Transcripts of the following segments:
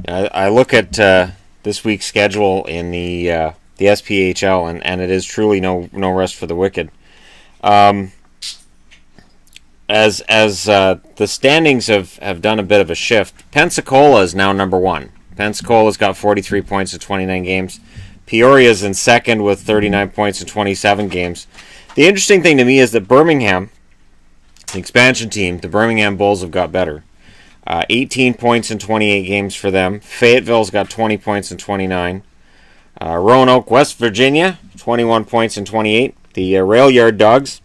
I look at this week's schedule in the SPHL, and it is truly no rest for the wicked. As the standings have done a bit of a shift, Pensacola is now number 1. Pensacola's got 43 points in 29 games. Peoria's in second with 39 points in 27 games. The interesting thing to me is that Birmingham, the expansion team, the Birmingham Bulls have got better. 18 points in 28 games for them. Fayetteville's got 20 points in 29. Roanoke, West Virginia, 21 points in 28. The Rail Yard Dogs.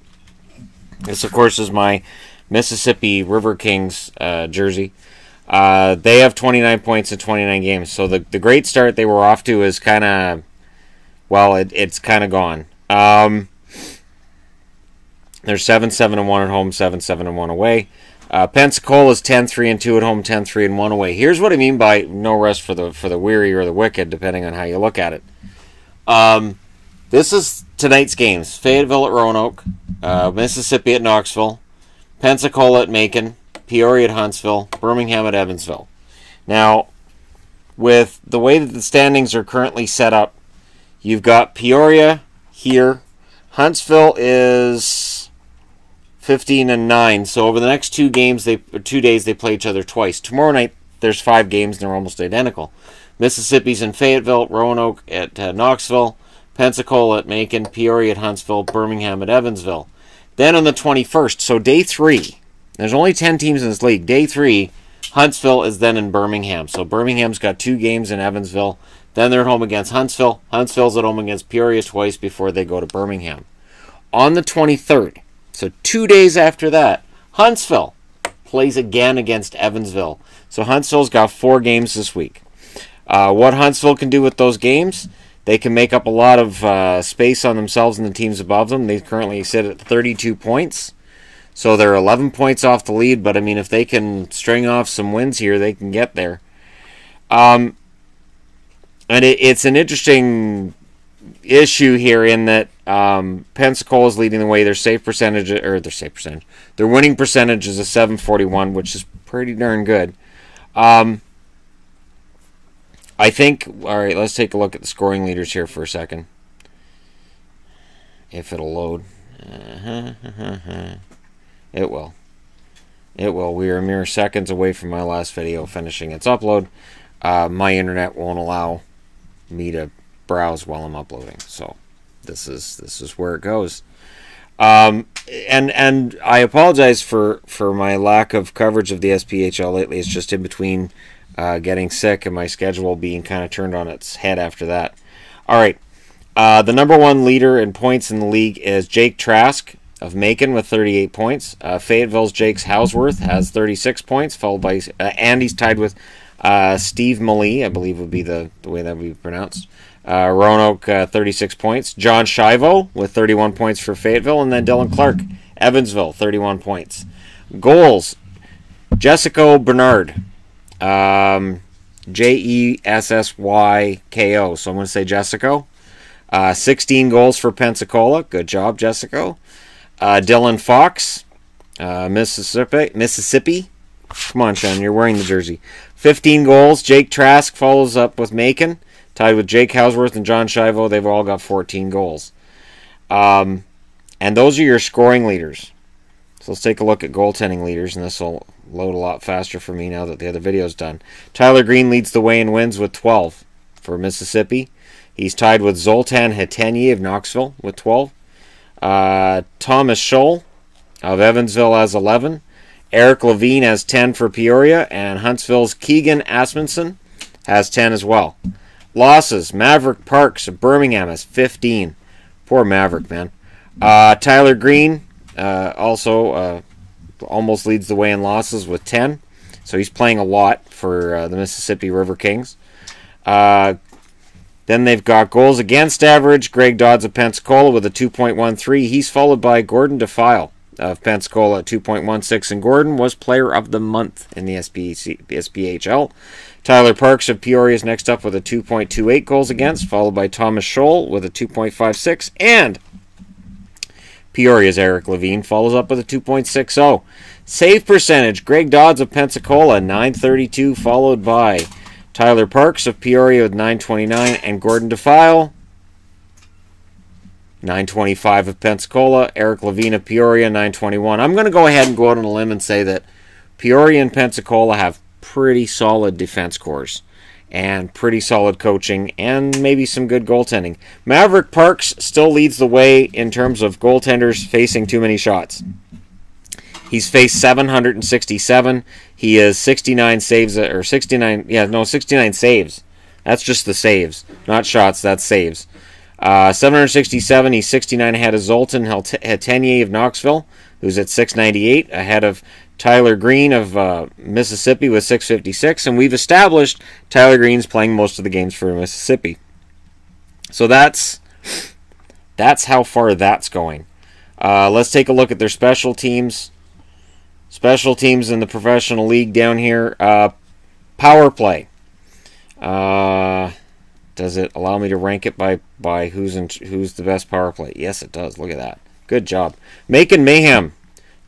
This, of course, is my Mississippi River Kings jersey. They have 29 points in 29 games. So the great start they were off to is kind of, well, it's kind of gone. They're 7-7-1 at home, 7-7-1 away. Pensacola's 10-3-2 at home, 10-3-1 away. Here's what I mean by no rest for the weary or the wicked, depending on how you look at it. This is tonight's games: Fayetteville at Roanoke, Mississippi at Knoxville, Pensacola at Macon, Peoria at Huntsville, Birmingham at Evansville. Now, with the way that the standings are currently set up, you've got Peoria here. Huntsville is 15-9. So over the next 2 days, they play each other twice. Tomorrow night, there's 5 games, and they're almost identical. Mississippi's in Fayetteville, Roanoke at Knoxville, Pensacola at Macon, Peoria at Huntsville, Birmingham at Evansville. Then on the 21st, so day 3, there's only 10 teams in this league. Day 3, Huntsville is then in Birmingham. So Birmingham's got 2 games in Evansville. Then they're at home against Huntsville. Huntsville's at home against Peoria twice before they go to Birmingham. On the 23rd, so 2 days after that, Huntsville plays again against Evansville. So Huntsville's got 4 games this week. What Huntsville can do with those games, they can make up a lot of space on themselves and the teams above them. They currently sit at 32 points. So they're 11 points off the lead, but I mean, if they can string off some wins here, they can get there. And it's an interesting issue here in that Pensacola is leading the way. Their winning percentage is a .741, which is pretty darn good. I think, all right, let's take a look at the scoring leaders here for a second. If it'll load. It will. It will. We are mere seconds away from my last video finishing its upload. My internet won't allow me to browse while I'm uploading. So this is where it goes. And I apologize for my lack of coverage of the SPHL lately. It's just in between getting sick and my schedule being kind of turned on its head after that. All right. The number 1 leader in points in the league is Jake Trask of Macon with 38 points. Fayetteville's Jake's Houseworth has 36 points, followed by Andy's tied with Steve Malee, I believe would be the way that would be pronounced. Roanoke, 36 points. John Shivo with 31 points for Fayetteville, and then Dylan Clark, Evansville, 31 points. Goals, Jessica Bernard, Jessyko, so I'm going to say Jessica. 16 goals for Pensacola. Good job, Jessica. Dylan Fox, Mississippi. Come on, Sean, you're wearing the jersey. 15 goals. Jake Trask follows up with Macon, tied with Jake Houseworth and John Shivo. They've all got 14 goals. And those are your scoring leaders. So let's take a look at goaltending leaders, and this will load a lot faster for me now that the other video is done. Tyler Green leads the way in wins with 12 for Mississippi. He's tied with Zoltan Hetenyi of Knoxville with 12. Thomas Scholl of Evansville has 11. Eric Levine has 10 for Peoria, and Huntsville's Keegan Asmunson has 10 as well. Losses, Maverick Parks of Birmingham has 15. Poor Maverick, man. Tyler Green also almost leads the way in losses with 10. So he's playing a lot for the Mississippi River Kings. Then they've got goals against average. Greg Dodds of Pensacola with a 2.13. He's followed by Gordon Defile of Pensacola at 2.16. And Gordon was Player of the Month in the SPHL. Tyler Parks of Peoria is next up with a 2.28 goals against, followed by Thomas Scholl with a 2.56. And Peoria's Eric Levine follows up with a 2.60. Save percentage, Greg Dodds of Pensacola, 932, followed by Tyler Parks of Peoria with 929, and Gordon Defile, 925 of Pensacola. Eric Levine of Peoria, 921. I'm going to go ahead and go out on a limb and say that Peoria and Pensacola have pretty solid defense cores and pretty solid coaching and maybe some good goaltending. Maverick Parks still leads the way in terms of goaltenders facing too many shots. He's faced 767. He is 69 saves, or 69 saves. That's just the saves, not shots, that's saves. 767, he's 69 ahead of Zoltan Hetenier of Knoxville, who's at 698, ahead of Tyler Green of Mississippi with 656, and we've established Tyler Green's playing most of the games for Mississippi. So that's how far that's going. Let's take a look at their special teams. Special teams in the professional league down here. Power play. Does it allow me to rank it by who's the best power play? Yes, it does. Look at that. Good job. Macon Mayhem,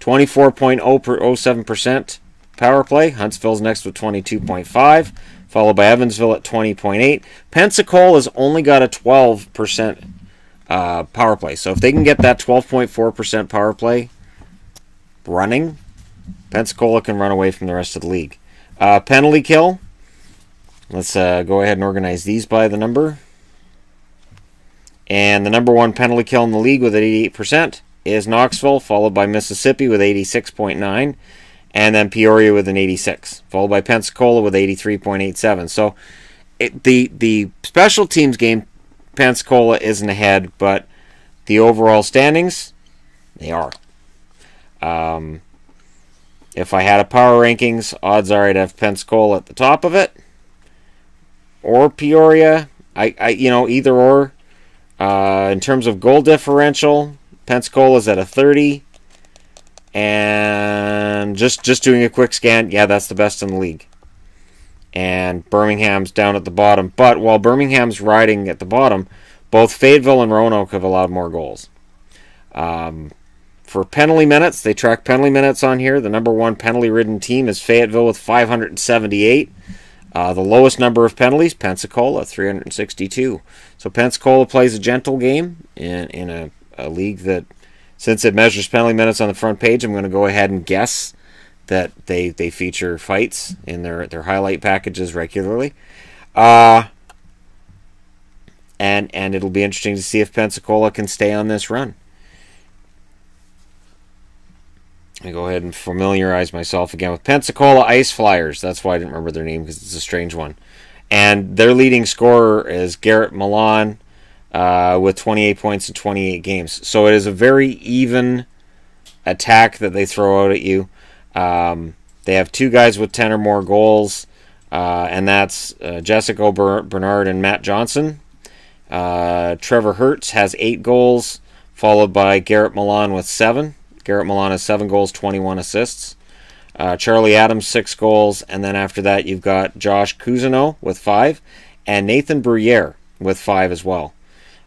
24.07% power play. Huntsville's next with 22.5, followed by Evansville at 20.8. Pensacola's only got a 12% power play. So if they can get that 12.4% power play running, Pensacola can run away from the rest of the league. Penalty kill. Let's go ahead and organize these by the number. And the number one penalty kill in the league with 88% is Knoxville, followed by Mississippi with 86.9, and then Peoria with an 86, followed by Pensacola with 83.87. So the special teams game, Pensacola isn't ahead, but the overall standings, they are. If I had a power rankings, odds are I'd have Pensacola at the top of it, or Peoria. Either or. In terms of goal differential, Pensacola's at a 30, and just doing a quick scan, yeah, that's the best in the league. And Birmingham's down at the bottom. But while Birmingham's riding at the bottom, both Fayetteville and Roanoke have allowed more goals. For penalty minutes, they track penalty minutes on here. The number one penalty-ridden team is Fayetteville with 578. The lowest number of penalties, Pensacola, 362. So Pensacola plays a gentle game in a league that, since it measures penalty minutes on the front page, I'm going to go ahead and guess that they feature fights in their highlight packages regularly. And it'll be interesting to see if Pensacola can stay on this run. Let me go ahead and familiarize myself again with Pensacola Ice Flyers. That's why I didn't remember their name, because it's a strange one. And their leading scorer is Garrett Milan with 28 points in 28 games. So it is a very even attack that they throw out at you. They have two guys with 10 or more goals, and that's Jessica Bernard and Matt Johnson. Trevor Hertz has 8 goals, followed by Garrett Milan with 7. Garrett Milan has 7 goals, 21 assists. Charlie Adams, 6 goals. And then after that, you've got Josh Cousineau with 5. And Nathan Bruyere with 5 as well.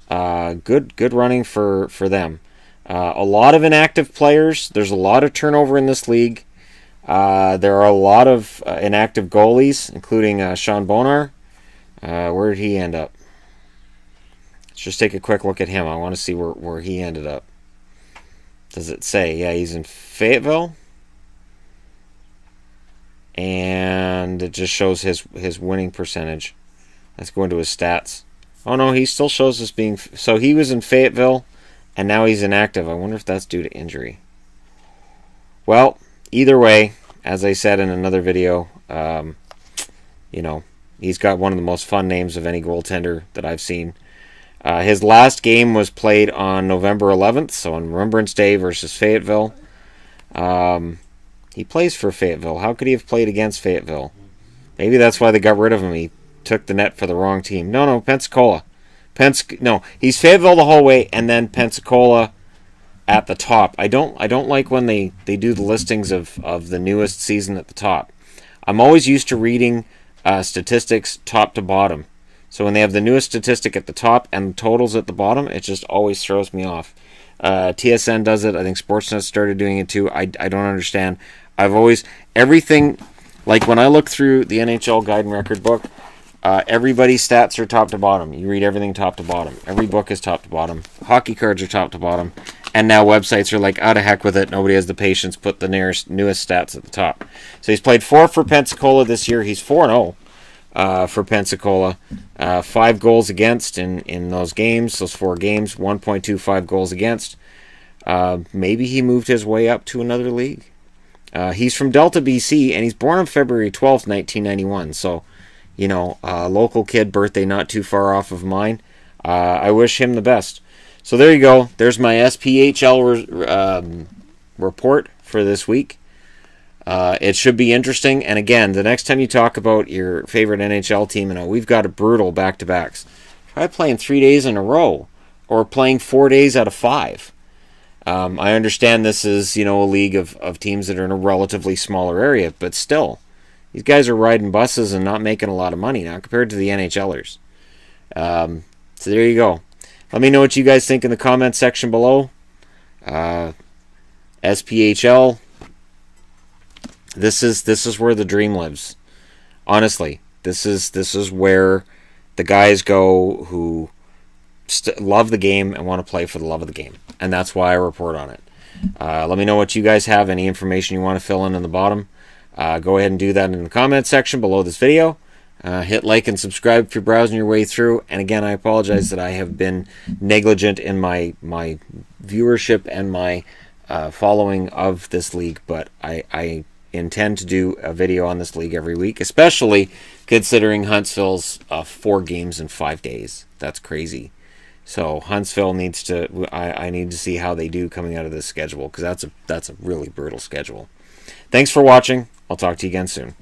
Good running for them. A lot of inactive players. There's a lot of turnover in this league. There are a lot of inactive goalies, including Sean Bonar. Where did he end up? Let's just take a quick look at him. I want to see where he ended up. Does it say? Yeah, he's in Fayetteville. And it just shows his winning percentage. Let's go into his stats. Oh no, he still shows us being... So he was in Fayetteville, and now he's inactive. I wonder if that's due to injury. Well, either way, as I said in another video, he's got one of the most fun names of any goaltender that I've seen. His last game was played on November 11th, so on Remembrance Day versus Fayetteville. He plays for Fayetteville. How could he have played against Fayetteville? Maybe that's why they got rid of him. He took the net for the wrong team. No, Pensacola. No, he's Fayetteville the whole way, and then Pensacola at the top. I don't like when they do the listings of the newest season at the top. I'm always used to reading statistics top to bottom. So when they have the newest statistic at the top and totals at the bottom, it just always throws me off. TSN does it. I think Sportsnet started doing it too. I don't understand. Everything Like when I look through the NHL Guide and Record book, everybody's stats are top to bottom. You read everything top to bottom. Every book is top to bottom. Hockey cards are top to bottom. And now websites are like, out of heck with it. Nobody has the patience. Put the newest stats at the top. So he's played 4 for Pensacola this year. He's 4-0 for Pensacola. 5 goals against in those games, those 4 games. 1.25 goals against. Maybe he moved his way up to another league. He's from Delta, BC, and he's born on February 12th, 1991. So, you know, local kid, birthday not too far off of mine. I wish him the best. So there you go. There's my SPHL report for this week. It should be interesting. And again, the next time you talk about your favorite NHL team, you know, we've got a brutal back-to-backs. Try playing 3 days in a row or playing 4 days out of 5. I understand this is, you know, a league of teams that are in a relatively smaller area, but still, these guys are riding buses and not making a lot of money now compared to the NHLers. So there you go. Let me know what you guys think in the comments section below. SPHL. This is where the dream lives. Honestly, this is where the guys go who love the game and want to play for the love of the game, and that's why I report on it. Let me know what you guys have. Any information you want to fill in the bottom. Go ahead and do that in the comments section below this video. Hit like and subscribe if you're browsing your way through. And again, I apologize that I have been negligent in my viewership and my following of this league, but I intend to do a video on this league every week, especially considering Huntsville's 4 games in 5 days. That's crazy. So Huntsville needs to. I need to see how they do coming out of this schedule, because that's a really brutal schedule. Thanks for watching. I'll talk to you again soon.